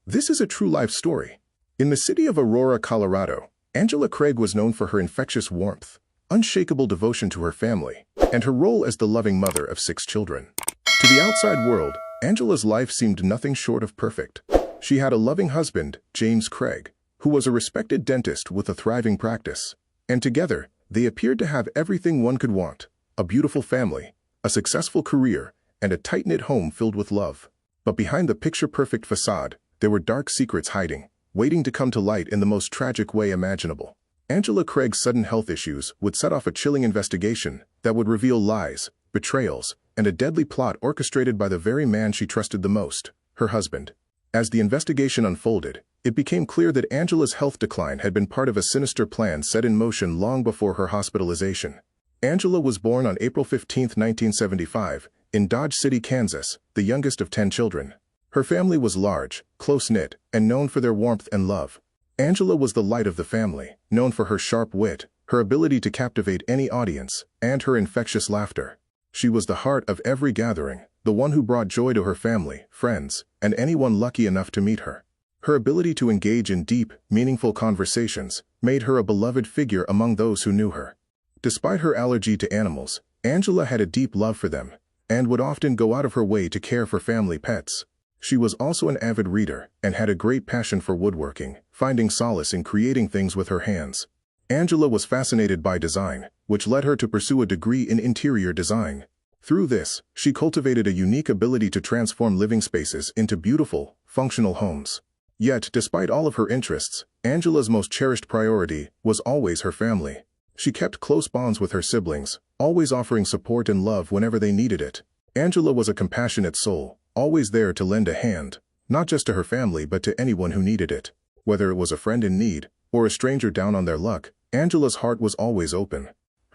This is a true life story. In the city of Aurora, Colorado, Angela Craig was known for her infectious warmth, unshakable devotion to her family, and her role as the loving mother of 6 children. To the outside world, Angela's life seemed nothing short of perfect. She had a loving husband, James Craig, who was a respected dentist with a thriving practice, and together, they appeared to have everything one could want: a beautiful family, a successful career, and a tight-knit home filled with love. But behind the picture-perfect facade, there were dark secrets hiding, waiting to come to light in the most tragic way imaginable. Angela Craig's sudden health issues would set off a chilling investigation that would reveal lies, betrayals, and a deadly plot orchestrated by the very man she trusted the most, her husband. As the investigation unfolded, it became clear that Angela's health decline had been part of a sinister plan set in motion long before her hospitalization. Angela was born on April 15, 1975, in Dodge City, Kansas, the youngest of 10 children. Her family was large, close-knit, and known for their warmth and love. Angela was the light of the family, known for her sharp wit, her ability to captivate any audience, and her infectious laughter. She was the heart of every gathering, the one who brought joy to her family, friends, and anyone lucky enough to meet her. Her ability to engage in deep, meaningful conversations made her a beloved figure among those who knew her. Despite her allergy to animals, Angela had a deep love for them, and would often go out of her way to care for family pets. She was also an avid reader and had a great passion for woodworking, finding solace in creating things with her hands. Angela was fascinated by design, which led her to pursue a degree in interior design. Through this, she cultivated a unique ability to transform living spaces into beautiful, functional homes. Yet, despite all of her interests, Angela's most cherished priority was always her family. She kept close bonds with her siblings, always offering support and love whenever they needed it. Angela was a compassionate soul, always there to lend a hand, not just to her family but to anyone who needed it. Whether it was a friend in need or a stranger down on their luck, Angela's heart was always open.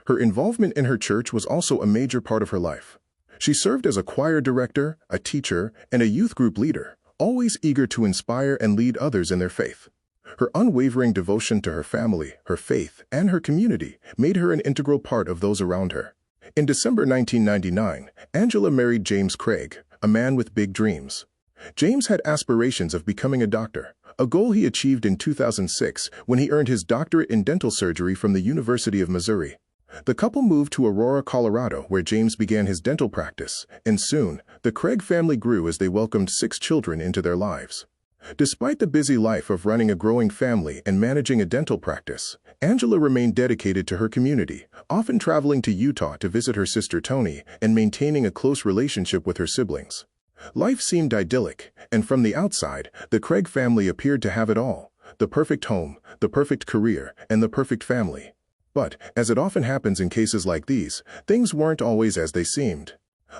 Her involvement in her church was also a major part of her life. She served as a choir director, a teacher, and a youth group leader, always eager to inspire and lead others in their faith. Her unwavering devotion to her family, her faith, and her community made her an integral part of those around her. In December 1999, Angela married James Craig, a man with big dreams. James had aspirations of becoming a doctor, a goal he achieved in 2006 when he earned his doctorate in dental surgery from the University of Missouri. The couple moved to Aurora, Colorado, where James began his dental practice, and soon, the Craig family grew as they welcomed 6 children into their lives. Despite the busy life of running a growing family and managing a dental practice, Angela remained dedicated to her community, often traveling to Utah to visit her sister Toni and maintaining a close relationship with her siblings. Life seemed idyllic, and from the outside, the Craig family appeared to have it all: the perfect home, the perfect career, and the perfect family. But, as it often happens in cases like these, things weren't always as they seemed.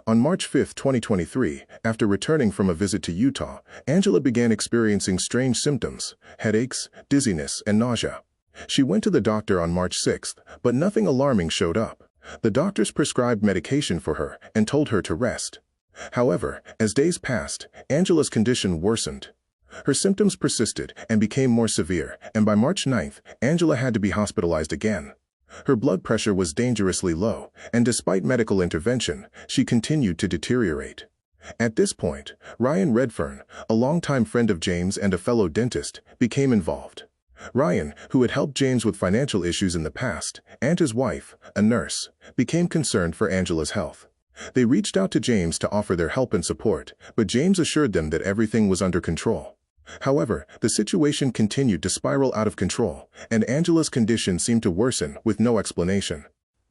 On March 5, 2023, after returning from a visit to Utah, Angela began experiencing strange symptoms: headaches, dizziness, and nausea. She went to the doctor on March 6, but nothing alarming showed up. The doctors prescribed medication for her and told her to rest. However, as days passed, Angela's condition worsened. Her symptoms persisted and became more severe, and by March 9, Angela had to be hospitalized again. Her blood pressure was dangerously low, and despite medical intervention, she continued to deteriorate. At this point, Ryan Redfern, a longtime friend of James and a fellow dentist, became involved. Ryan, who had helped James with financial issues in the past, and his wife, a nurse, became concerned for Angela's health. They reached out to James to offer their help and support, but James assured them that everything was under control. However, the situation continued to spiral out of control, and Angela's condition seemed to worsen with no explanation.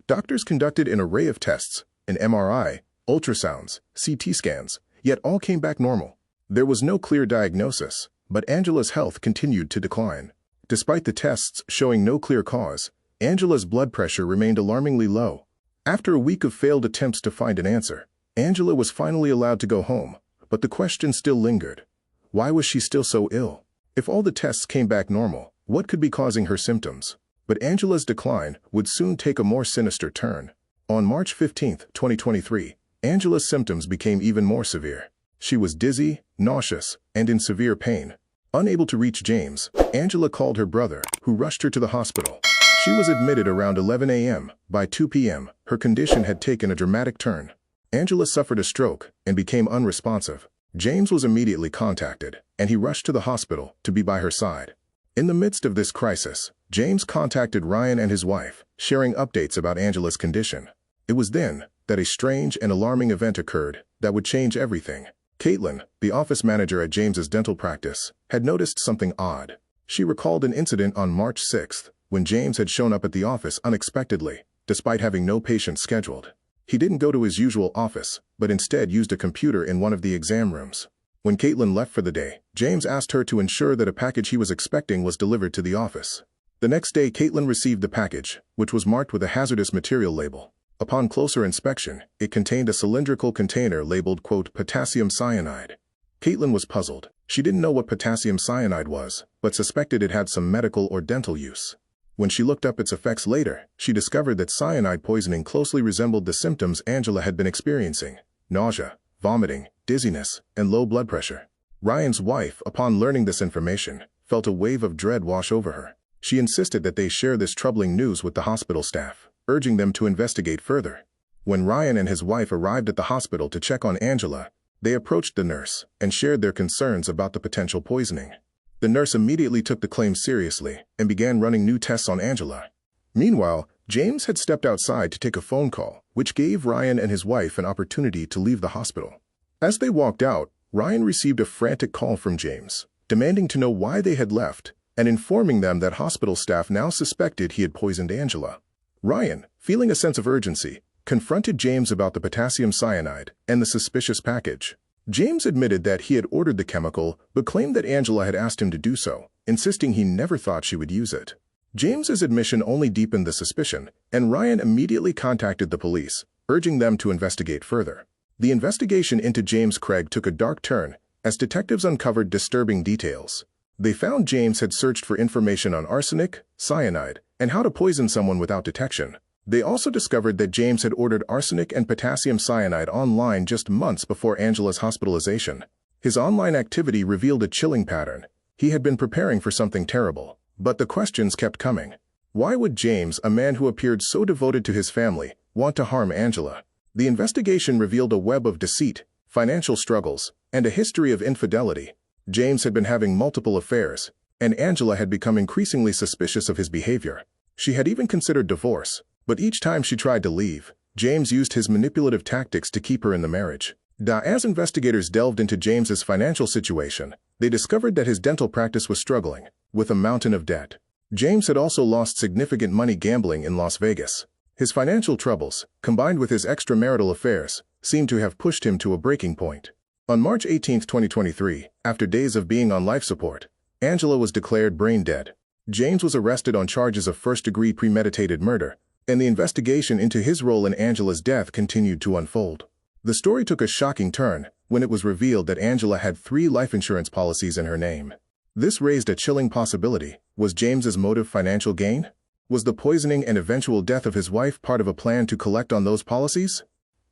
Doctors conducted an array of tests, an MRI, ultrasounds, CT scans, yet all came back normal. There was no clear diagnosis, but Angela's health continued to decline. Despite the tests showing no clear cause, Angela's blood pressure remained alarmingly low. After a week of failed attempts to find an answer, Angela was finally allowed to go home, but the question still lingered. Why was she still so ill? If all the tests came back normal, what could be causing her symptoms? But Angela's decline would soon take a more sinister turn. On March 15, 2023, Angela's symptoms became even more severe. She was dizzy, nauseous, and in severe pain. Unable to reach James, Angela called her brother, who rushed her to the hospital. She was admitted around 11 a.m. By 2 p.m., her condition had taken a dramatic turn. Angela suffered a stroke and became unresponsive. James was immediately contacted, and he rushed to the hospital to be by her side. In the midst of this crisis, James contacted Ryan and his wife, sharing updates about Angela's condition. It was then that a strange and alarming event occurred that would change everything. Caitlin, the office manager at James's dental practice, had noticed something odd. She recalled an incident on March 6th, when James had shown up at the office unexpectedly, despite having no patients scheduled. He didn't go to his usual office, but instead used a computer in one of the exam rooms. When Caitlin left for the day, James asked her to ensure that a package he was expecting was delivered to the office. The next day, Caitlin received the package, which was marked with a hazardous material label. Upon closer inspection, it contained a cylindrical container labeled, quote, potassium cyanide. Caitlin was puzzled. She didn't know what potassium cyanide was, but suspected it had some medical or dental use. When she looked up its effects later, she discovered that cyanide poisoning closely resembled the symptoms Angela had been experiencing: nausea, vomiting, dizziness, and low blood pressure. Ryan's wife, upon learning this information, felt a wave of dread wash over her. She insisted that they share this troubling news with the hospital staff, urging them to investigate further. When Ryan and his wife arrived at the hospital to check on Angela, they approached the nurse and shared their concerns about the potential poisoning. The nurse immediately took the claim seriously and began running new tests on Angela. Meanwhile, James had stepped outside to take a phone call, which gave Ryan and his wife an opportunity to leave the hospital. As they walked out, Ryan received a frantic call from James, demanding to know why they had left and informing them that hospital staff now suspected he had poisoned Angela. Ryan, feeling a sense of urgency, confronted James about the potassium cyanide and the suspicious package. James admitted that he had ordered the chemical, but claimed that Angela had asked him to do so, insisting he never thought she would use it. James's admission only deepened the suspicion, and Ryan immediately contacted the police, urging them to investigate further. The investigation into James Craig took a dark turn, as detectives uncovered disturbing details. They found James had searched for information on arsenic, cyanide, and how to poison someone without detection. They also discovered that James had ordered arsenic and potassium cyanide online just months before Angela's hospitalization. His online activity revealed a chilling pattern. He had been preparing for something terrible. But the questions kept coming. Why would James, a man who appeared so devoted to his family, want to harm Angela? The investigation revealed a web of deceit, financial struggles, and a history of infidelity. James had been having multiple affairs, and Angela had become increasingly suspicious of his behavior. She had even considered divorce, but each time she tried to leave, James used his manipulative tactics to keep her in the marriage. As investigators delved into James's financial situation, they discovered that his dental practice was struggling, with a mountain of debt. James had also lost significant money gambling in Las Vegas. His financial troubles, combined with his extramarital affairs, seemed to have pushed him to a breaking point. On March 18, 2023, after days of being on life support, Angela was declared brain dead. James was arrested on charges of first-degree premeditated murder, and the investigation into his role in Angela's death continued to unfold. The story took a shocking turn when it was revealed that Angela had 3 life insurance policies in her name. This raised a chilling possibility. Was James's motive financial gain? Was the poisoning and eventual death of his wife part of a plan to collect on those policies?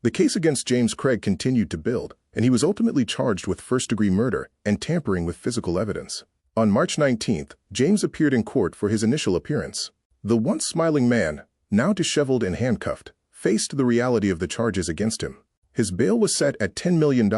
The case against James Craig continued to build, and he was ultimately charged with first-degree murder and tampering with physical evidence. On March 19th, James appeared in court for his initial appearance. The once smiling man, now disheveled and handcuffed, faced the reality of the charges against him. His bail was set at $10 million,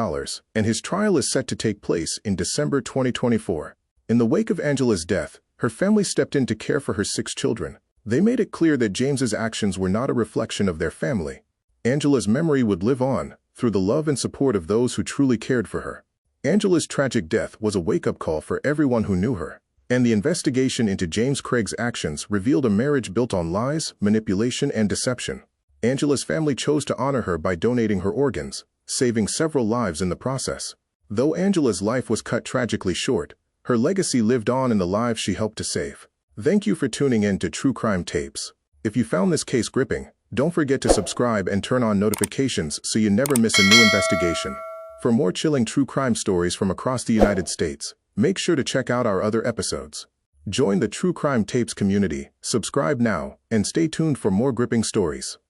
and his trial is set to take place in December 2024. In the wake of Angela's death, her family stepped in to care for her 6 children. They made it clear that James's actions were not a reflection of their family. Angela's memory would live on, through the love and support of those who truly cared for her. Angela's tragic death was a wake-up call for everyone who knew her, and the investigation into James Craig's actions revealed a marriage built on lies, manipulation, and deception. Angela's family chose to honor her by donating her organs, saving several lives in the process. Though Angela's life was cut tragically short, her legacy lived on in the lives she helped to save. Thank you for tuning in to True Crime Tapes. If you found this case gripping, don't forget to subscribe and turn on notifications so you never miss a new investigation. For more chilling true crime stories from across the United States, make sure to check out our other episodes. Join the True Crime Tapes community, subscribe now, and stay tuned for more gripping stories.